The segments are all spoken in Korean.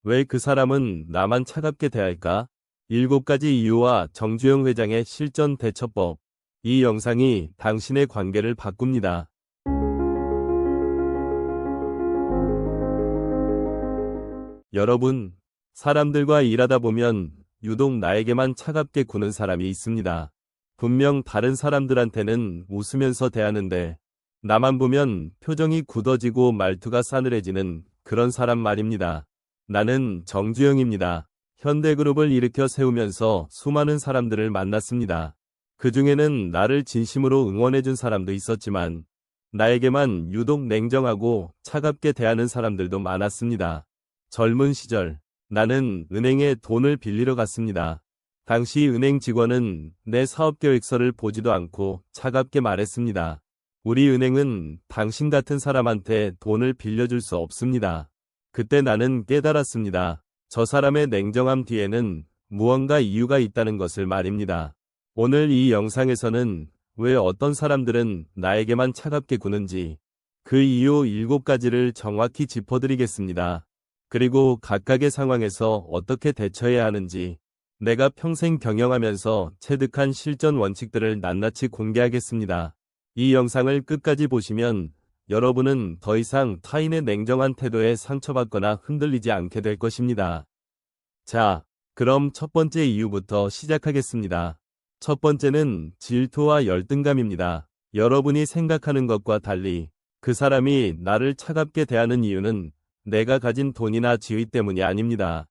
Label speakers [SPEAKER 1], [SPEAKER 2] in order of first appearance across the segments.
[SPEAKER 1] 왜 그 사람은 나만 차갑게 대할까? 7가지 이유와 정주영 회장의 실전 대처법. 이 영상이 당신의 관계를 바꿉니다. 여러분, 사람들과 일하다 보면 유독 나에게만 차갑게 구는 사람이 있습니다. 분명 다른 사람들한테는 웃으면서 대하는데 나만 보면 표정이 굳어지고 말투가 싸늘해지는 그런 사람 말입니다. 나는 정주영입니다. 현대그룹을 일으켜 세우면서 수많은 사람들을 만났습니다. 그 중에는 나를 진심으로 응원해준 사람도 있었지만 나에게만 유독 냉정하고 차갑게 대하는 사람들도 많았습니다. 젊은 시절 나는 은행에 돈을 빌리러 갔습니다. 당시 은행 직원은 내 사업계획서를 보지도 않고 차갑게 말했습니다. 우리 은행은 당신 같은 사람한테 돈을 빌려줄 수 없습니다. 그때 나는 깨달았습니다. 저 사람의 냉정함 뒤에는 무언가 이유가 있다는 것을 말입니다. 오늘 이 영상에서는 왜 어떤 사람들은 나에게만 차갑게 구는지 그 이유 7가지를 정확히 짚어드리겠습니다. 그리고 각각의 상황에서 어떻게 대처해야 하는지 내가 평생 경영하면서 체득한 실전 원칙들을 낱낱이 공개하겠습니다. 이 영상을 끝까지 보시면 여러분은 더 이상 타인의 냉정한 태도에 상처받거나 흔들리지 않게 될 것입니다. 자, 그럼 첫 번째 이유부터 시작하겠습니다. 첫 번째는 질투와 열등감입니다. 여러분이 생각하는 것과 달리 그 사람이 나를 차갑게 대하는 이유는 내가 가진 돈이나 지위 때문이 아닙니다.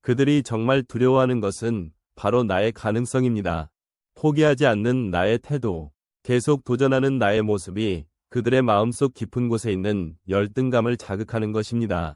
[SPEAKER 1] 그들이 정말 두려워하는 것은 바로 나의 가능성입니다. 포기하지 않는 나의 태도, 계속 도전하는 나의 모습이 그들의 마음속 깊은 곳에 있는 열등감을 자극하는 것입니다.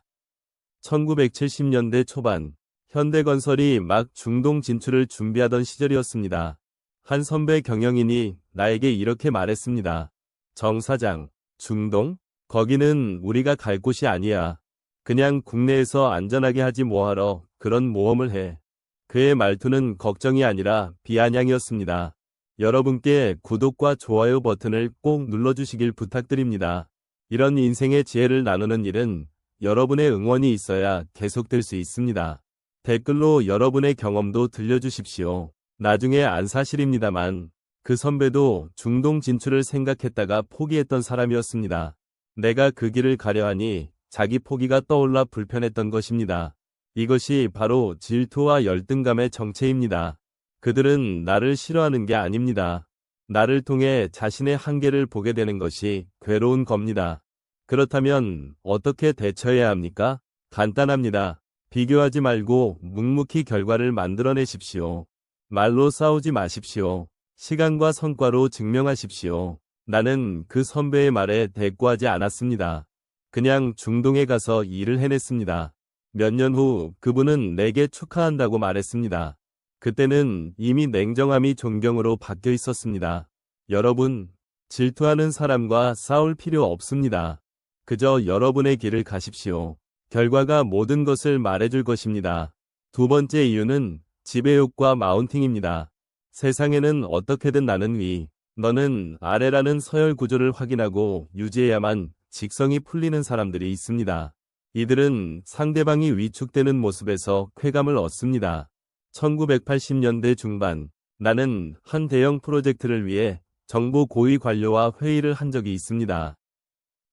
[SPEAKER 1] 1970년대 초반, 현대건설이 막 중동 진출을 준비하던 시절이었습니다. 한 선배 경영인이 나에게 이렇게 말했습니다. 정 사장, 중동? 거기는 우리가 갈 곳이 아니야. 그냥 국내에서 안전하게 하지 뭐하러 그런 모험을 해. 그의 말투는 걱정이 아니라 비아냥이었습니다. 여러분께 구독과 좋아요 버튼을 꼭 눌러주시길 부탁드립니다. 이런 인생의 지혜를 나누는 일은 여러분의 응원이 있어야 계속될 수 있습니다. 댓글로 여러분의 경험도 들려주십시오. 나중에 안 사실입니다만 그 선배도 중동 진출을 생각했다가 포기했던 사람이었습니다. 내가 그 길을 가려 하니 자기 포기가 떠올라 불편했던 것입니다. 이것이 바로 질투와 열등감의 정체입니다. 그들은 나를 싫어하는 게 아닙니다. 나를 통해 자신의 한계를 보게 되는 것이 괴로운 겁니다. 그렇다면 어떻게 대처해야 합니까? 간단합니다. 비교하지 말고 묵묵히 결과를 만들어내십시오. 말로 싸우지 마십시오. 시간과 성과로 증명하십시오. 나는 그 선배의 말에 대꾸하지 않았습니다. 그냥 중동에 가서 일을 해냈습니다. 몇 년 후 그분은 내게 축하한다고 말했습니다. 그때는 이미 냉정함이 존경으로 바뀌어 있었습니다. 여러분, 질투하는 사람과 싸울 필요 없습니다. 그저 여러분의 길을 가십시오. 결과가 모든 것을 말해줄 것입니다. 두 번째 이유는 지배욕과 마운팅입니다. 세상에는 어떻게든 나는 위, 너는 아래라는 서열 구조를 확인하고 유지해야만 직성이 풀리는 사람들이 있습니다. 이들은 상대방이 위축되는 모습에서 쾌감을 얻습니다. 1980년대 중반, 나는 한 대형 프로젝트를 위해 정부 고위 관료와 회의를 한 적이 있습니다.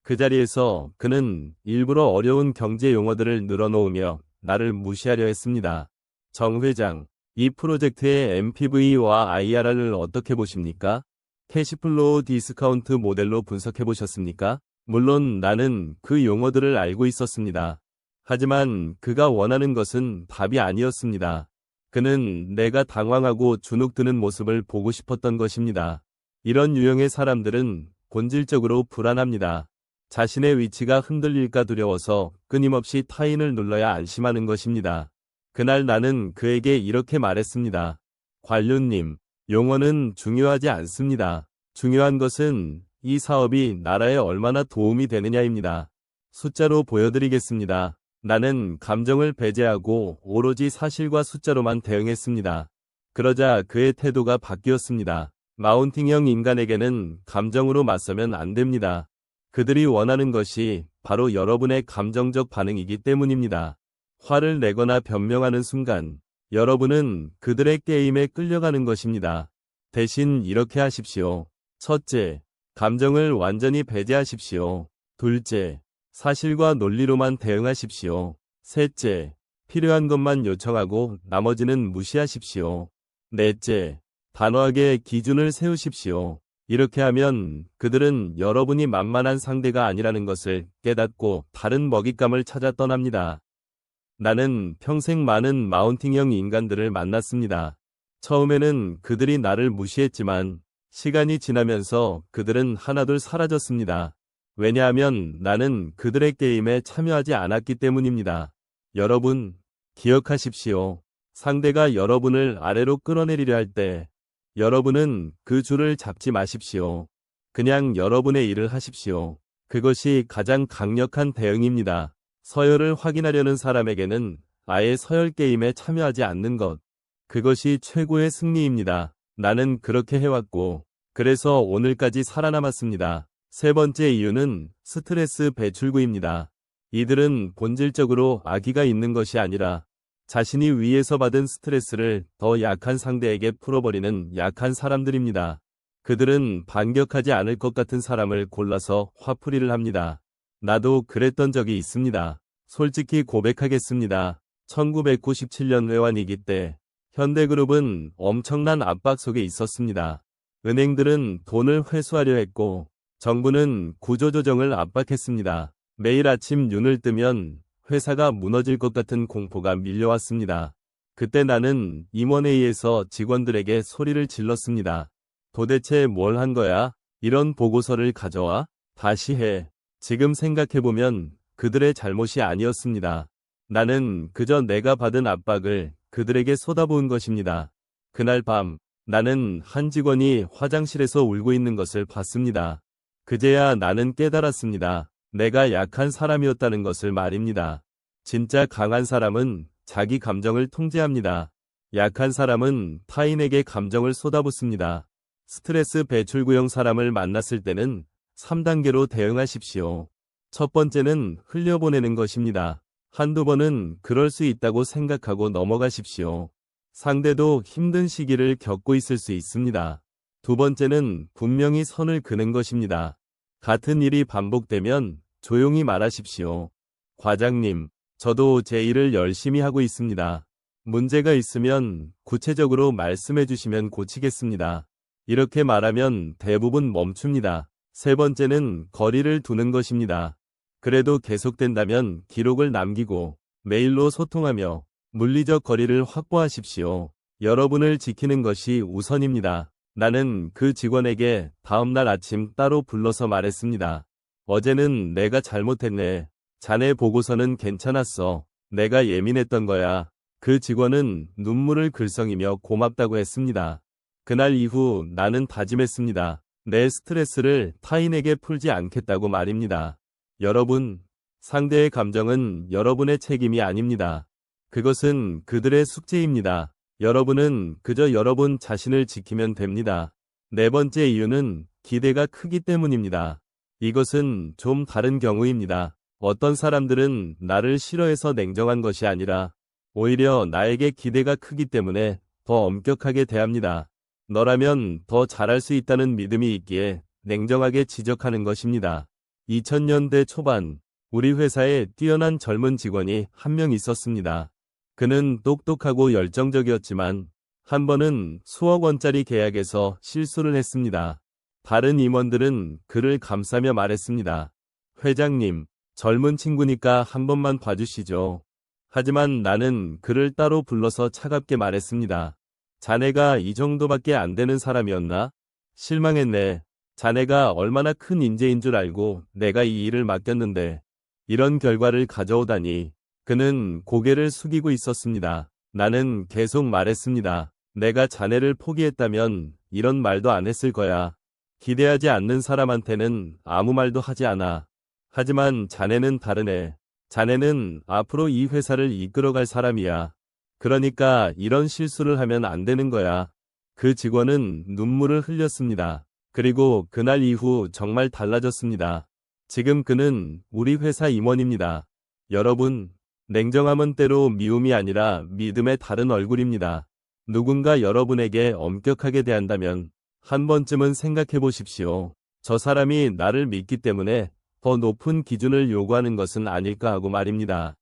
[SPEAKER 1] 그 자리에서 그는 일부러 어려운 경제 용어들을 늘어놓으며 나를 무시하려 했습니다. 정 회장, 이 프로젝트의 NPV와 IRR을 어떻게 보십니까? 캐시플로우 디스카운트 모델로 분석해 보셨습니까? 물론 나는 그 용어들을 알고 있었습니다. 하지만 그가 원하는 것은 답이 아니었습니다. 그는 내가 당황하고 주눅드는 모습을 보고 싶었던 것입니다. 이런 유형의 사람들은 본질적으로 불안합니다. 자신의 위치가 흔들릴까 두려워서 끊임없이 타인을 눌러야 안심하는 것입니다. 그날 나는 그에게 이렇게 말했습니다. 관료님, 용어는 중요하지 않습니다. 중요한 것은 이 사업이 나라에 얼마나 도움이 되느냐입니다. 숫자로 보여드리겠습니다. 나는 감정을 배제하고 오로지 사실과 숫자로만 대응했습니다. 그러자 그의 태도가 바뀌었습니다. 마운팅형 인간에게는 감정으로 맞서면 안 됩니다. 그들이 원하는 것이 바로 여러분의 감정적 반응이기 때문입니다. 화를 내거나 변명하는 순간 여러분은 그들의 게임에 끌려가는 것입니다. 대신 이렇게 하십시오. 첫째, 감정을 완전히 배제하십시오. 둘째, 사실과 논리로만 대응하십시오. 셋째, 필요한 것만 요청하고 나머지는 무시하십시오. 넷째, 단호하게 기준을 세우십시오. 이렇게 하면 그들은 여러분이 만만한 상대가 아니라는 것을 깨닫고 다른 먹잇감을 찾아 떠납니다. 나는 평생 많은 마운팅형 인간들을 만났습니다. 처음에는 그들이 나를 무시했지만 시간이 지나면서 그들은 하나둘 사라졌습니다. 왜냐하면 나는 그들의 게임에 참여하지 않았기 때문입니다. 여러분, 기억하십시오. 상대가 여러분을 아래로 끌어내리려 할 때 여러분은 그 줄을 잡지 마십시오. 그냥 여러분의 일을 하십시오. 그것이 가장 강력한 대응입니다. 서열을 확인하려는 사람에게는 아예 서열 게임에 참여하지 않는 것. 그것이 최고의 승리입니다. 나는 그렇게 해왔고, 그래서 오늘까지 살아남았습니다. 세 번째 이유는 스트레스 배출구입니다. 이들은 본질적으로 악의가 있는 것이 아니라 자신이 위에서 받은 스트레스를 더 약한 상대에게 풀어버리는 약한 사람들입니다. 그들은 반격하지 않을 것 같은 사람을 골라서 화풀이를 합니다. 나도 그랬던 적이 있습니다. 솔직히 고백하겠습니다. 1997년 외환위기 때 현대그룹은 엄청난 압박 속에 있었습니다. 은행들은 돈을 회수하려 했고 정부는 구조조정을 압박했습니다. 매일 아침 눈을 뜨면 회사가 무너질 것 같은 공포가 밀려왔습니다. 그때 나는 임원회의에서 직원들에게 소리를 질렀습니다. 도대체 뭘 한 거야? 이런 보고서를 가져와? 다시 해. 지금 생각해보면 그들의 잘못이 아니었습니다. 나는 그저 내가 받은 압박을 그들에게 쏟아부은 것입니다. 그날 밤 나는 한 직원이 화장실에서 울고 있는 것을 봤습니다. 그제야 나는 깨달았습니다. 내가 약한 사람이었다는 것을 말입니다. 진짜 강한 사람은 자기 감정을 통제합니다. 약한 사람은 타인에게 감정을 쏟아붓습니다. 스트레스 배출구형 사람을 만났을 때는 3단계로 대응하십시오. 첫 번째는 흘려보내는 것입니다. 한두 번은 그럴 수 있다고 생각하고 넘어가십시오. 상대도 힘든 시기를 겪고 있을 수 있습니다. 두 번째는 분명히 선을 그는 것입니다. 같은 일이 반복되면 조용히 말하십시오. 과장님, 저도 제 일을 열심히 하고 있습니다. 문제가 있으면 구체적으로 말씀해 주시면 고치겠습니다. 이렇게 말하면 대부분 멈춥니다. 세 번째는 거리를 두는 것입니다. 그래도 계속된다면 기록을 남기고 메일로 소통하며 물리적 거리를 확보하십시오. 여러분을 지키는 것이 우선입니다. 나는 그 직원에게 다음날 아침 따로 불러서 말했습니다. 어제는 내가 잘못했네. 자네 보고서는 괜찮았어. 내가 예민했던 거야. 그 직원은 눈물을 글썽이며 고맙다고 했습니다. 그날 이후 나는 다짐했습니다. 내 스트레스를 타인에게 풀지 않겠다고 말입니다. 여러분, 상대의 감정은 여러분의 책임이 아닙니다. 그것은 그들의 숙제입니다. 여러분은 그저 여러분 자신을 지키면 됩니다. 네 번째 이유는 기대가 크기 때문입니다. 이것은 좀 다른 경우입니다. 어떤 사람들은 나를 싫어해서 냉정한 것이 아니라 오히려 나에게 기대가 크기 때문에 더 엄격하게 대합니다. 너라면 더 잘할 수 있다는 믿음이 있기에 냉정하게 지적하는 것입니다. 2000년대 초반 우리 회사에 뛰어난 젊은 직원이 한 명 있었습니다. 그는 똑똑하고 열정적이었지만 한 번은 수억 원짜리 계약에서 실수를 했습니다. 다른 임원들은 그를 감싸며 말했습니다. 회장님, 젊은 친구니까 한 번만 봐주시죠. 하지만 나는 그를 따로 불러서 차갑게 말했습니다. 자네가 이 정도밖에 안 되는 사람이었나? 실망했네. 자네가 얼마나 큰 인재인 줄 알고 내가 이 일을 맡겼는데 이런 결과를 가져오다니. 그는 고개를 숙이고 있었습니다. 나는 계속 말했습니다. 내가 자네를 포기했다면 이런 말도 안 했을 거야. 기대하지 않는 사람한테는 아무 말도 하지 않아. 하지만 자네는 다르네. 자네는 앞으로 이 회사를 이끌어갈 사람이야. 그러니까 이런 실수를 하면 안 되는 거야. 그 직원은 눈물을 흘렸습니다. 그리고 그날 이후 정말 달라졌습니다. 지금 그는 우리 회사 임원입니다. 여러분, 냉정함은 때로 미움이 아니라 믿음의 다른 얼굴입니다. 누군가 여러분에게 엄격하게 대한다면 한 번쯤은 생각해 보십시오. 저 사람이 나를 믿기 때문에 더 높은 기준을 요구하는 것은 아닐까 하고 말입니다.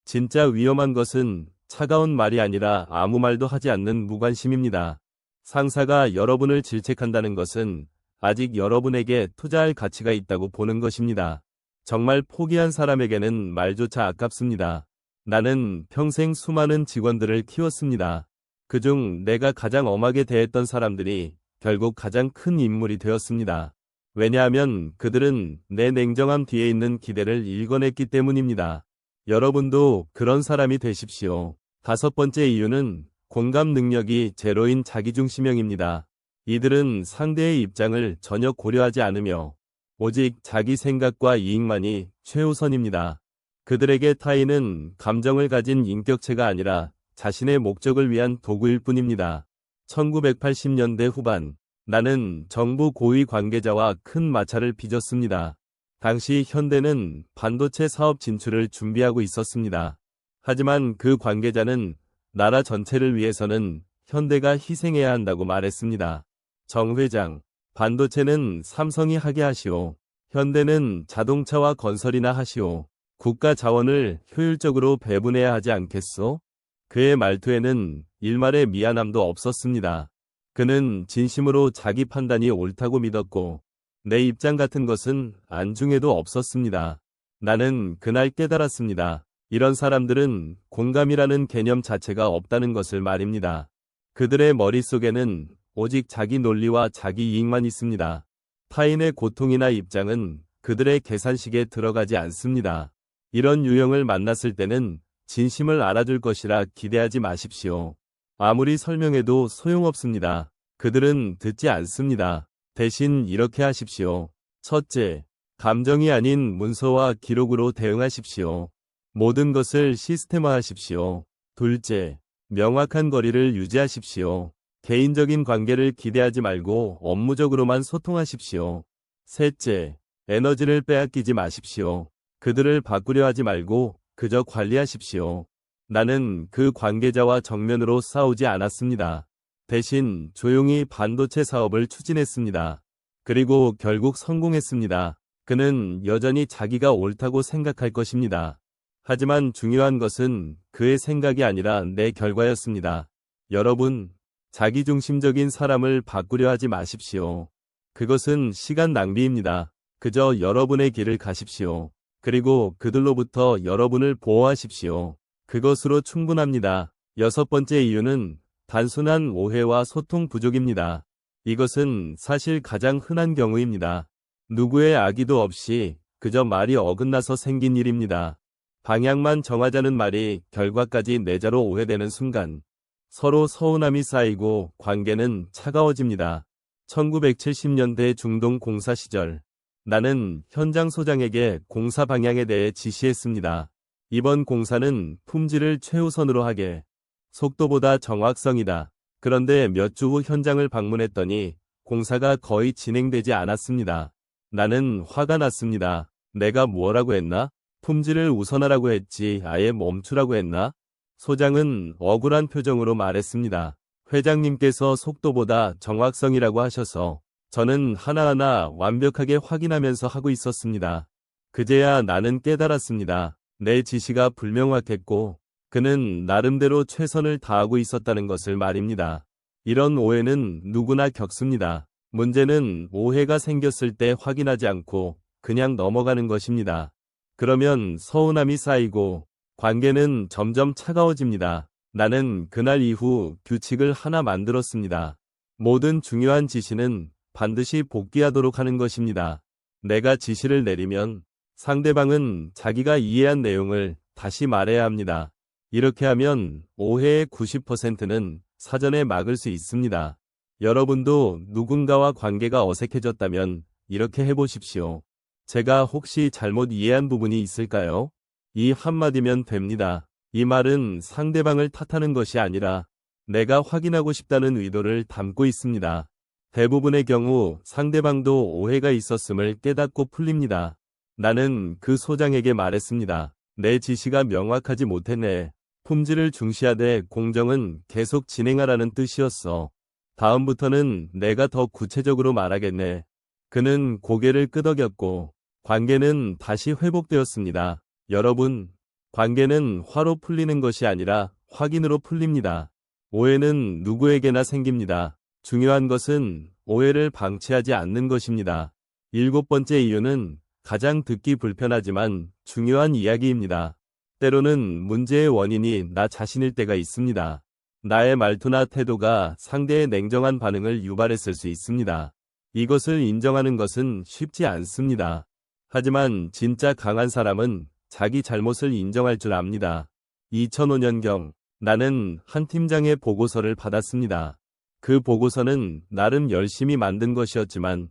[SPEAKER 1] 진짜 위험한 것은 차가운 말이 아니라 아무 말도 하지 않는 무관심입니다. 상사가 여러분을 질책한다는 것은 아직 여러분에게 투자할 가치가 있다고 보는 것입니다. 정말 포기한 사람에게는 말조차 아깝습니다. 나는 평생 수많은 직원들을 키웠습니다. 그중 내가 가장 엄하게 대했던 사람들이 결국 가장 큰 인물이 되었습니다. 왜냐하면 그들은 내 냉정함 뒤에 있는 기대를 읽어냈기 때문입니다. 여러분도 그런 사람이 되십시오. 다섯 번째 이유는 공감 능력이 제로인 자기중심형입니다. 이들은 상대의 입장을 전혀 고려하지 않으며 오직 자기 생각과 이익만이 최우선입니다. 그들에게 타인은 감정을 가진 인격체가 아니라 자신의 목적을 위한 도구일 뿐입니다. 1980년대 후반, 나는 정부 고위 관계자와 큰 마찰을 빚었습니다. 당시 현대는 반도체 사업 진출을 준비하고 있었습니다. 하지만 그 관계자는 나라 전체를 위해서는 현대가 희생해야 한다고 말했습니다. 정 회장, 반도체는 삼성이 하게 하시오. 현대는 자동차와 건설이나 하시오. 국가 자원을 효율적으로 배분해야 하지 않겠소? 그의 말투에는 일말의 미안함도 없었습니다. 그는 진심으로 자기 판단이 옳다고 믿었고 내 입장 같은 것은 안중에도 없었습니다. 나는 그날 깨달았습니다. 이런 사람들은 공감이라는 개념 자체가 없다는 것을 말입니다. 그들의 머릿속에는 오직 자기 논리와 자기 이익만 있습니다. 타인의 고통이나 입장은 그들의 계산식에 들어가지 않습니다. 이런 유형을 만났을 때는 진심을 알아줄 것이라 기대하지 마십시오. 아무리 설명해도 소용없습니다. 그들은 듣지 않습니다. 대신 이렇게 하십시오. 첫째, 감정이 아닌 문서와 기록으로 대응하십시오. 모든 것을 시스템화하십시오. 둘째, 명확한 거리를 유지하십시오. 개인적인 관계를 기대하지 말고 업무적으로만 소통하십시오. 셋째, 에너지를 빼앗기지 마십시오. 그들을 바꾸려 하지 말고 그저 관리하십시오. 나는 그 관계자와 정면으로 싸우지 않았습니다. 대신 조용히 반도체 사업을 추진했습니다. 그리고 결국 성공했습니다. 그는 여전히 자기가 옳다고 생각할 것입니다. 하지만 중요한 것은 그의 생각이 아니라 내 결과였습니다. 여러분, 자기중심적인 사람을 바꾸려 하지 마십시오. 그것은 시간 낭비입니다. 그저 여러분의 길을 가십시오. 그리고 그들로부터 여러분을 보호하십시오. 그것으로 충분합니다. 여섯 번째 이유는 단순한 오해와 소통 부족입니다. 이것은 사실 가장 흔한 경우입니다. 누구의 악의도 없이 그저 말이 어긋나서 생긴 일입니다. 방향만 정하자는 말이 결과까지 내자로 오해되는 순간 서로 서운함이 쌓이고 관계는 차가워집니다. 1970년대 중동 공사 시절, 나는 현장 소장에게 공사 방향에 대해 지시했습니다. 이번 공사는 품질을 최우선으로 하게. 속도보다 정확성이다. 그런데 몇 주 후 현장을 방문했더니 공사가 거의 진행되지 않았습니다. 나는 화가 났습니다. 내가 뭐라고 했나? 품질을 우선하라고 했지 아예 멈추라고 했나? 소장은 억울한 표정으로 말했습니다. 회장님께서 속도보다 정확성이라고 하셔서 저는 하나하나 완벽하게 확인하면서 하고 있었습니다. 그제야 나는 깨달았습니다. 내 지시가 불명확했고 그는 나름대로 최선을 다하고 있었다는 것을 말입니다. 이런 오해는 누구나 겪습니다. 문제는 오해가 생겼을 때 확인하지 않고 그냥 넘어가는 것입니다. 그러면 서운함이 쌓이고 관계는 점점 차가워집니다. 나는 그날 이후 규칙을 하나 만들었습니다. 모든 중요한 지시는 반드시 복귀하도록 하는 것입니다. 내가 지시를 내리면 상대방은 자기가 이해한 내용을 다시 말해야 합니다. 이렇게 하면 오해의 90%는 사전에 막을 수 있습니다. 여러분도 누군가와 관계가 어색해졌다면 이렇게 해보십시오. 제가 혹시 잘못 이해한 부분이 있을까요? 이 한마디면 됩니다. 이 말은 상대방을 탓하는 것이 아니라 내가 확인하고 싶다는 의도를 담고 있습니다. 대부분의 경우 상대방도 오해가 있었음을 깨닫고 풀립니다. 나는 그 소장에게 말했습니다. 내 지시가 명확하지 못했네. 품질을 중시하되 공정은 계속 진행하라는 뜻이었어. 다음부터는 내가 더 구체적으로 말하겠네. 그는 고개를 끄덕였고 관계는 다시 회복되었습니다. 여러분, 관계는 화로 풀리는 것이 아니라 확인으로 풀립니다. 오해는 누구에게나 생깁니다. 중요한 것은 오해를 방치하지 않는 것입니다. 7번째 이유는 가장 듣기 불편하지만 중요한 이야기입니다. 때로는 문제의 원인이 나 자신일 때가 있습니다. 나의 말투나 태도가 상대의 냉정한 반응을 유발했을 수 있습니다. 이것을 인정하는 것은 쉽지 않습니다. 하지만 진짜 강한 사람은 자기 잘못을 인정할 줄 압니다. 2005년경 나는 한 팀장의 보고서를 받았습니다. 그 보고서는 나름 열심히 만든 것이었지만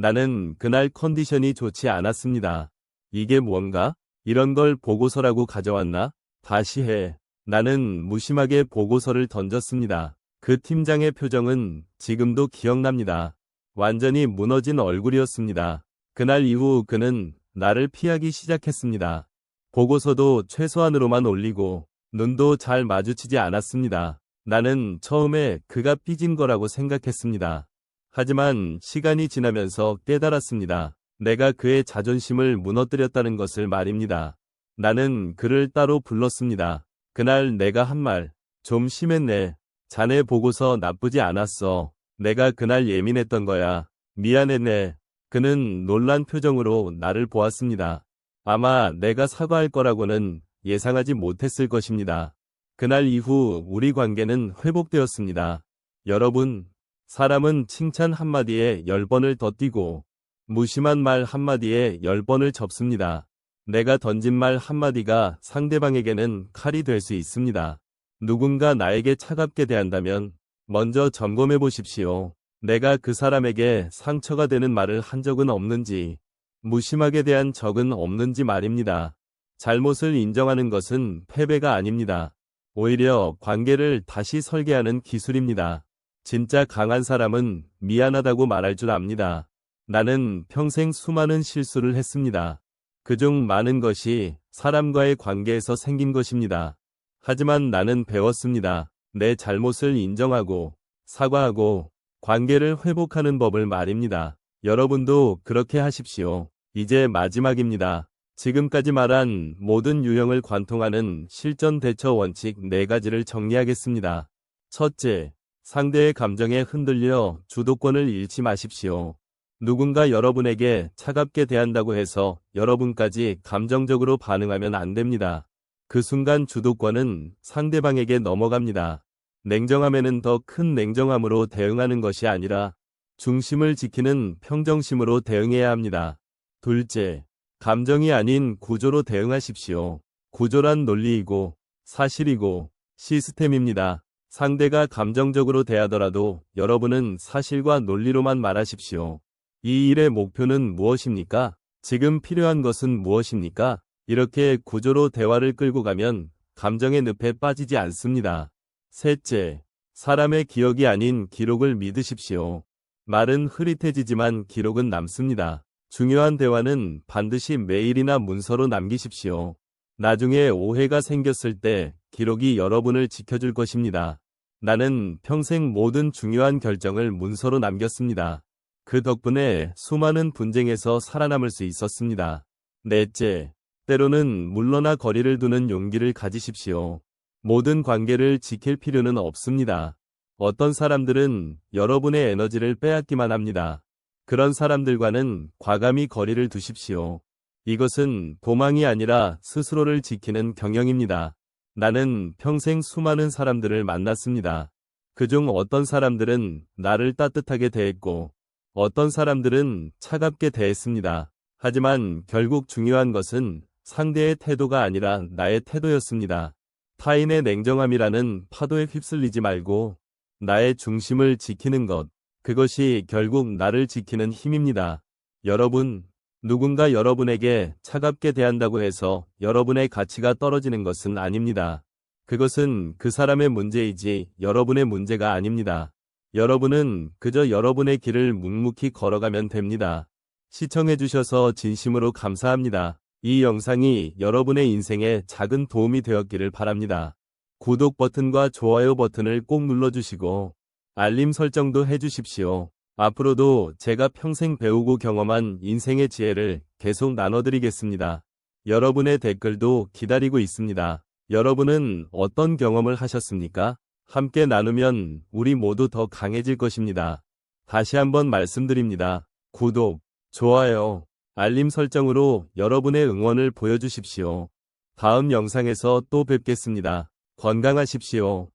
[SPEAKER 1] 나는 그날 컨디션이 좋지 않았습니다. 이게 뭔가? 이런 걸 보고서라고 가져왔나? 다시 해. 나는 무심하게 보고서를 던졌습니다. 그 팀장의 표정은 지금도 기억납니다. 완전히 무너진 얼굴이었습니다. 그날 이후 그는 나를 피하기 시작했습니다. 보고서도 최소한으로만 올리고 눈도 잘 마주치지 않았습니다. 나는 처음에 그가 삐진 거라고 생각했습니다. 하지만 시간이 지나면서 깨달았습니다. 내가 그의 자존심을 무너뜨렸다는 것을 말입니다. 나는 그를 따로 불렀습니다. 그날 내가 한 말, 좀 심했네. 자네 보고서 나쁘지 않았어. 내가 그날 예민했던 거야. 미안했네. 그는 놀란 표정으로 나를 보았습니다. 아마 내가 사과할 거라고는 예상하지 못했을 것입니다. 그날 이후 우리 관계는 회복되었습니다. 여러분, 사람은 칭찬 한마디에 10번을 더 뛰고 무심한 말 한마디에 10번을 접습니다. 내가 던진 말 한마디가 상대방에게는 칼이 될 수 있습니다. 누군가 나에게 차갑게 대한다면 먼저 점검해 보십시오. 내가 그 사람에게 상처가 되는 말을 한 적은 없는지, 무심하게 대한 적은 없는지 말입니다. 잘못을 인정하는 것은 패배가 아닙니다. 오히려 관계를 다시 설계하는 기술입니다. 진짜 강한 사람은 미안하다고 말할 줄 압니다. 나는 평생 수많은 실수를 했습니다. 그중 많은 것이 사람과의 관계에서 생긴 것입니다. 하지만 나는 배웠습니다. 내 잘못을 인정하고 사과하고 관계를 회복하는 법을 말입니다. 여러분도 그렇게 하십시오. 이제 마지막입니다. 지금까지 말한 모든 유형을 관통하는 실전 대처 원칙 4가지를 정리하겠습니다. 첫째, 상대의 감정에 흔들려 주도권을 잃지 마십시오. 누군가 여러분에게 차갑게 대한다고 해서 여러분까지 감정적으로 반응하면 안 됩니다. 그 순간 주도권은 상대방에게 넘어갑니다. 냉정함에는 더 큰 냉정함으로 대응하는 것이 아니라 중심을 지키는 평정심으로 대응해야 합니다. 둘째, 감정이 아닌 구조로 대응하십시오. 구조란 논리이고 사실이고 시스템입니다. 상대가 감정적으로 대하더라도 여러분은 사실과 논리로만 말하십시오. 이 일의 목표는 무엇입니까? 지금 필요한 것은 무엇입니까? 이렇게 구조로 대화를 끌고 가면 감정의 늪에 빠지지 않습니다. 셋째, 사람의 기억이 아닌 기록을 믿으십시오. 말은 흐릿해지지만 기록은 남습니다. 중요한 대화는 반드시 메일이나 문서로 남기십시오. 나중에 오해가 생겼을 때 기록이 여러분을 지켜줄 것입니다. 나는 평생 모든 중요한 결정을 문서로 남겼습니다. 그 덕분에 수많은 분쟁에서 살아남을 수 있었습니다. 넷째, 때로는 물러나 거리를 두는 용기를 가지십시오. 모든 관계를 지킬 필요는 없습니다. 어떤 사람들은 여러분의 에너지를 빼앗기만 합니다. 그런 사람들과는 과감히 거리를 두십시오. 이것은 도망이 아니라 스스로를 지키는 경영입니다. 나는 평생 수많은 사람들을 만났습니다. 그중 어떤 사람들은 나를 따뜻하게 대했고 어떤 사람들은 차갑게 대했습니다. 하지만 결국 중요한 것은 상대의 태도가 아니라 나의 태도였습니다. 타인의 냉정함이라는 파도에 휩쓸리지 말고 나의 중심을 지키는 것, 그것이 결국 나를 지키는 힘입니다. 여러분, 누군가 여러분에게 차갑게 대한다고 해서 여러분의 가치가 떨어지는 것은 아닙니다. 그것은 그 사람의 문제이지 여러분의 문제가 아닙니다. 여러분은 그저 여러분의 길을 묵묵히 걸어가면 됩니다. 시청해주셔서 진심으로 감사합니다. 이 영상이 여러분의 인생에 작은 도움이 되었기를 바랍니다. 구독 버튼과 좋아요 버튼을 꼭 눌러주시고 알림 설정도 해주십시오. 앞으로도 제가 평생 배우고 경험한 인생의 지혜를 계속 나눠드리겠습니다. 여러분의 댓글도 기다리고 있습니다. 여러분은 어떤 경험을 하셨습니까? 함께 나누면 우리 모두 더 강해질 것입니다. 다시 한번 말씀드립니다. 구독, 좋아요, 알림 설정으로 여러분의 응원을 보여주십시오. 다음 영상에서 또 뵙겠습니다. 건강하십시오.